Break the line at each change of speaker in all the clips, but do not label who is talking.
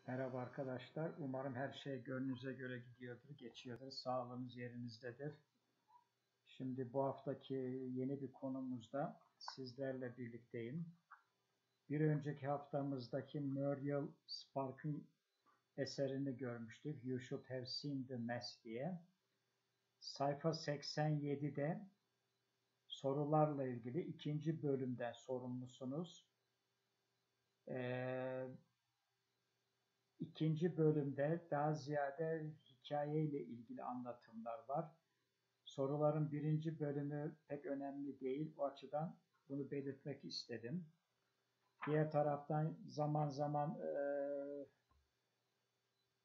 Merhaba arkadaşlar. Umarım her şey gönlünüze göre gidiyordur, geçiyordur. Sağlığınız yerinizdedir. Şimdi bu haftaki yeni bir konumuzda sizlerle birlikteyim. Bir önceki haftamızdaki Muriel Spark'ın eserini görmüştük. You Should Have Seen the Mess diye. Sayfa 87'de sorularla ilgili ikinci bölümden sorumlusunuz. İkinci bölümde daha ziyade hikayeyle ilgili anlatımlar var. Soruların birinci bölümü pek önemli değil. O açıdan bunu belirtmek istedim. Diğer taraftan zaman zaman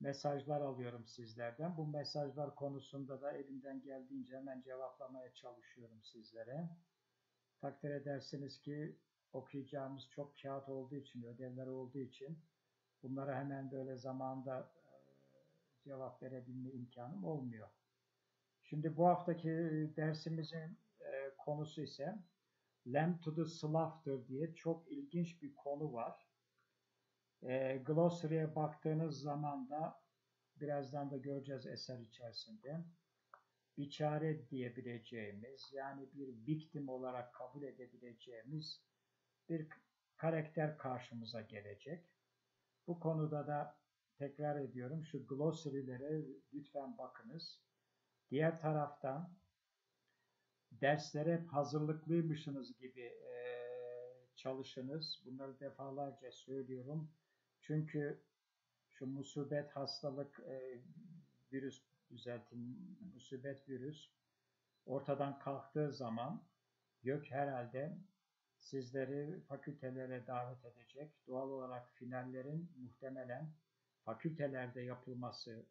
mesajlar alıyorum sizlerden. Bu mesajlar konusunda da elimden geldiğince hemen cevaplamaya çalışıyorum sizlere. Takdir edersiniz ki okuyacağımız çok kağıt olduğu için, ödevler olduğu için bunlara hemen böyle zamanda cevap verebilme imkanım olmuyor. Şimdi bu haftaki dersimizin konusu ise Lamb to the Slaughter diye çok ilginç bir konu var. Glossary'e baktığınız zaman da birazdan da göreceğiz eser içerisinde. Biçare diyebileceğimiz, yani bir victim olarak kabul edebileceğimiz bir karakter karşımıza gelecek. Bu konuda da tekrar ediyorum, şu glossary'lere lütfen bakınız. Diğer taraftan derslere hep hazırlıklıymışsınız gibi çalışınız. Bunları defalarca söylüyorum. Çünkü şu musibet hastalık musibet virüs ortadan kalktığı zaman YÖK herhalde sizleri fakültelere davet edecek. Doğal olarak finallerin muhtemelen fakültelerde yapılması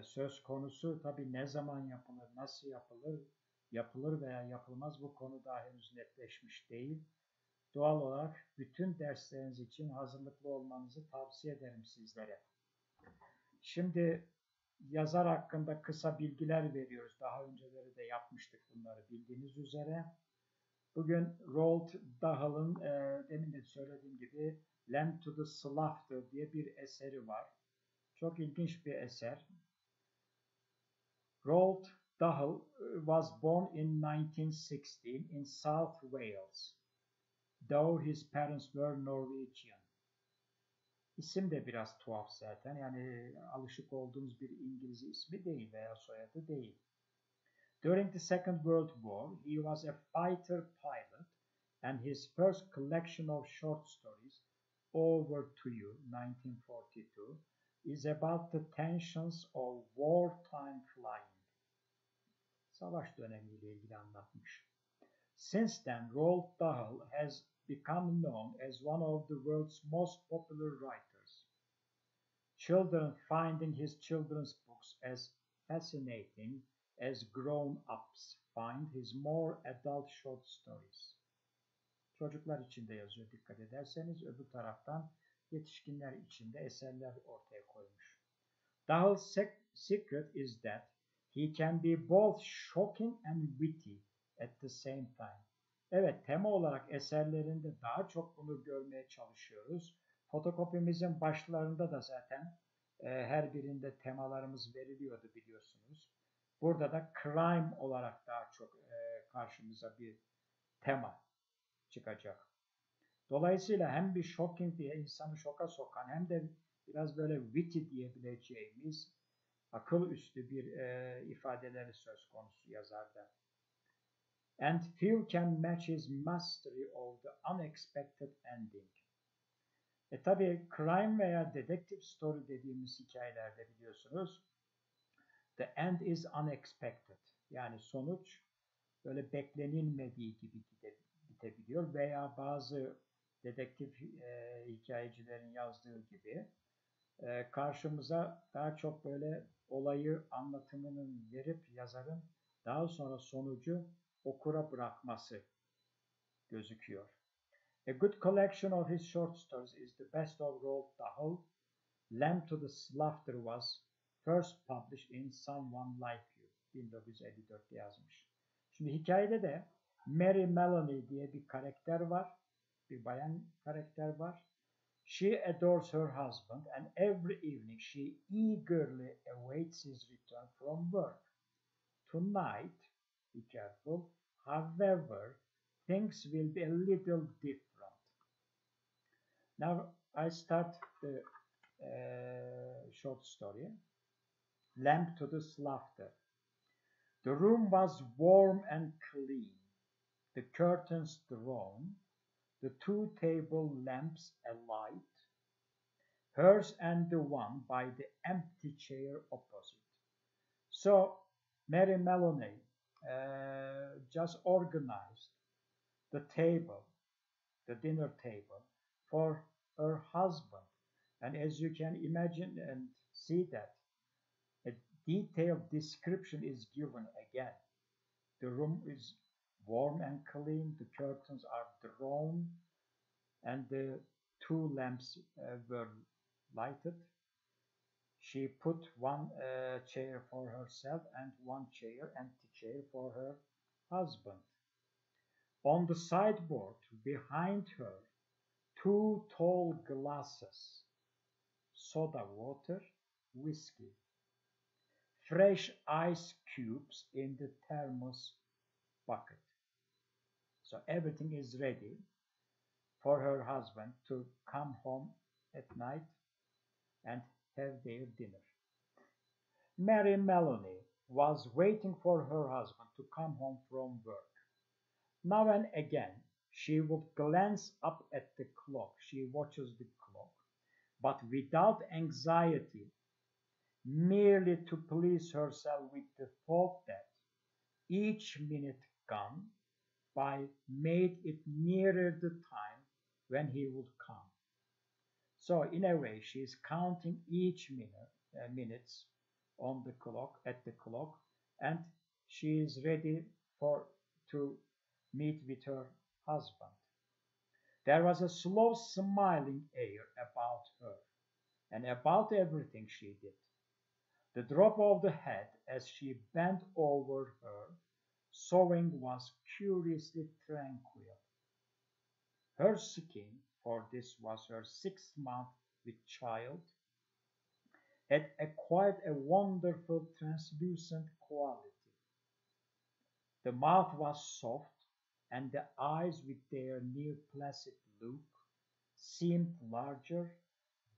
söz konusu. Tabii ne zaman yapılır, nasıl yapılır veya yapılmaz, bu konu daha henüz netleşmiş değil. Doğal olarak bütün dersleriniz için hazırlıklı olmanızı tavsiye ederim sizlere. Şimdi yazar hakkında kısa bilgiler veriyoruz. Daha önceleri de yapmıştık bunları bildiğiniz üzere. Bugün Roald Dahl'ın demin de söylediğim gibi Lamb to the Slaughter diye bir eseri var. Çok ilginç bir eser. Roald Dahl was born in 1916 in South Wales, though his parents were Norwegian. İsim de biraz tuhaf zaten. Yani alışık olduğumuz bir İngiliz ismi değil veya soyadı değil. During the Second World War, he was a fighter pilot, and his first collection of short stories, Over to You, 1942, is about the tensions of wartime flying. Savaş dönemiyle ilgili anlatmış. Since then, Roald Dahl has become known as one of the world's most popular writers. Children finding his children's books as fascinating as grown-ups find his more adult short stories. Çocuklar için de yazıyor dikkat ederseniz, öbür taraftan yetişkinler için de eserler ortaya koymuş. Dahl's secret is that he can be both shocking and witty at the same time. Evet, tema olarak eserlerinde daha çok bunu görmeye çalışıyoruz. Fotokopimizin başlarında da zaten her birinde temalarımız veriliyordu biliyorsunuz. Burada da crime olarak daha çok karşımıza bir tema çıkacak. Dolayısıyla hem bir shocking diye insanı şoka sokan hem de biraz böyle witty diyebileceğimiz akıl üstü bir ifadeleri söz konusu yazarda. And few can match his mastery of the unexpected ending. Tabii crime veya detective story dediğimiz hikayelerde biliyorsunuz, the end is unexpected. Yani sonuç böyle beklenilmediği gibi bitebiliyor veya bazı dedektif hikayecilerin yazdığı gibi karşımıza daha çok böyle olayı anlatımının verip yazarın daha sonra sonucu okura bırakması gözüküyor. A good collection of his short stories is the best of Roald Dahl. Lamb to the Slaughter was first published in Someone Like You. 1954'te yazmış. Şimdi hikayede de Mary Melanie diye bir karakter var. Bir bayan karakter var. She adores her husband, and every evening she eagerly awaits his return from work. Tonight, be careful, however, things will be a little different. Now I start the short story. Lamp to the slaughter. The room was warm and clean, the curtains drawn, the two table lamps alight, hers and the one by the empty chair opposite. So Mary Melanie just organized the table, the dinner table, for her husband. And as you can imagine and see that, a detailed description is given again. The room is warm and clean, the curtains are drawn, and the two lamps were lighted. She put one chair for herself and one chair, empty chair, for her husband. On the sideboard behind her, two tall glasses, soda water, whiskey, fresh ice cubes in the thermos bucket. So everything is ready for her husband to come home at night and have their dinner. Mary Melanie was waiting for her husband to come home from work. Now and again, she would glance up at the clock. She watches the clock, but without anxiety, merely to please herself with the thought that each minute gone by made it nearer the time when he would come. So in a way, she is counting each minutes on the clock, at the clock, and she is ready for to meet with her husband. There was a slow smiling air about her and about everything she did. The drop of the head as she bent over her sewing was curiously tranquil. Her skin, for this was her 6 month with child, had acquired a wonderful translucent quality. The mouth was soft, and the eyes, with their near placid look, seemed larger,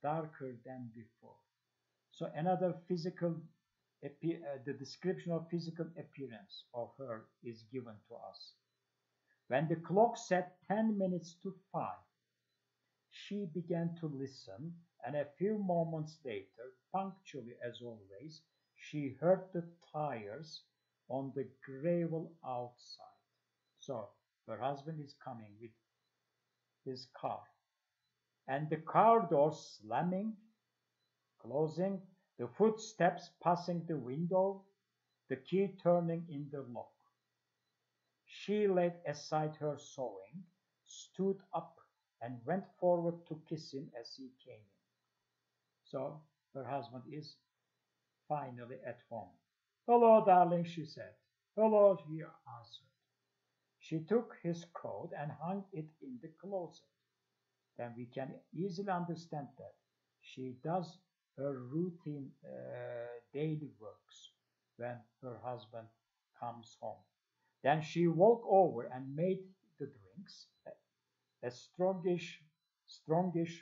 darker than before. So another the description of physical appearance of her is given to us. When the clock said 10 minutes to 5, she began to listen, and a few moments later, punctually as always, she heard the tires on the gravel outside. So her husband is coming with his car, and the car door slamming, closing, the footsteps passing the window, the key turning in the lock. She laid aside her sewing, stood up, and went forward to kiss him as he came in. So her husband is finally at home. "Hello, darling," she said. "Hello," he answered. She took his coat and hung it in the closet. Then we can easily understand that she does her routine daily works when her husband comes home. Then she walked over and made the drinks, a strongish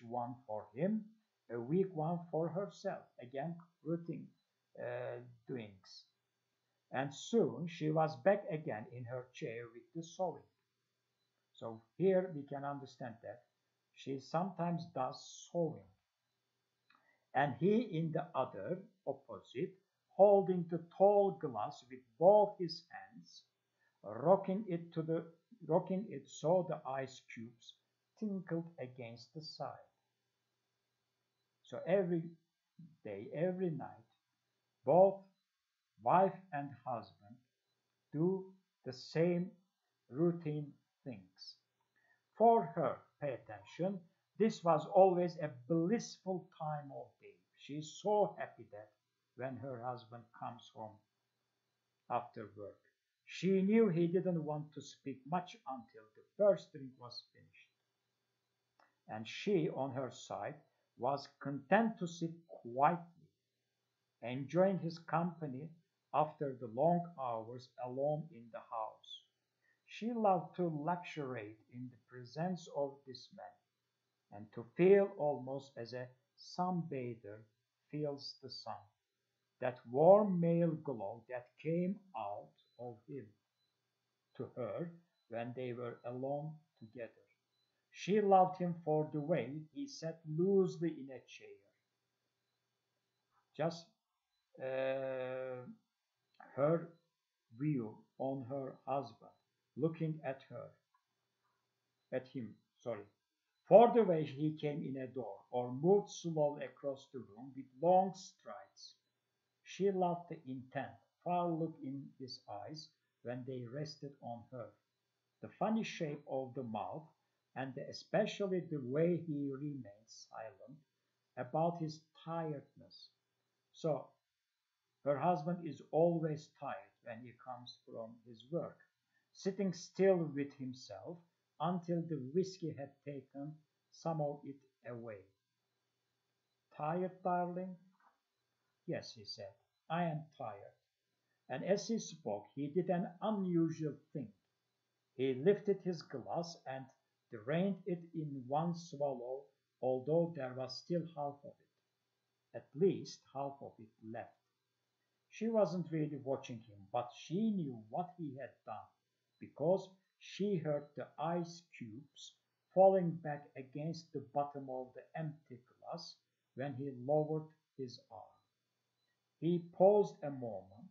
one for him, a weak one for herself. Again, routine doings. And soon she was back again in her chair with the sewing. So here we can understand that she sometimes does sewing, and he in the other, opposite, holding the tall glass with both his hands, rocking it so the ice cubes tinkled against the side. So every day, every night, both wife and husband do the same routine things. For her, pay attention, this was always a blissful time of day. She is so happy that when her husband comes home after work. She knew he didn't want to speak much until the first drink was finished. and she, on her side, was content to sit quietly, enjoying his company after the long hours alone in the house. She loved to luxuriate in the presence of this man, and to feel almost as a sunbather feels the sun, that warm male glow that came out of him to her when they were alone together. She loved him for the way he sat loosely in a chair, just uh, her view on her husband, looking at him, sorry, for the way he came in a door or moved slowly across the room with long strides. She loved the intent, far look in his eyes when they rested on her, the funny shape of the mouth, and especially the way he remained silent about his tiredness. So her husband is always tired when he comes from his work, sitting still with himself until the whiskey had taken some of it away. Tired, darling? Yes, he said, I am tired. And as he spoke, he did an unusual thing. He lifted his glass and drained it in one swallow, although there was still half of it, at least half of it left. She wasn't really watching him, but she knew what he had done, because she heard the ice cubes falling back against the bottom of the empty glass when he lowered his arm. He paused a moment,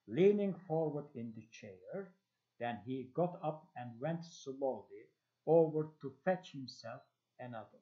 leaning forward in the chair. Then he got up and went slowly over to fetch himself another.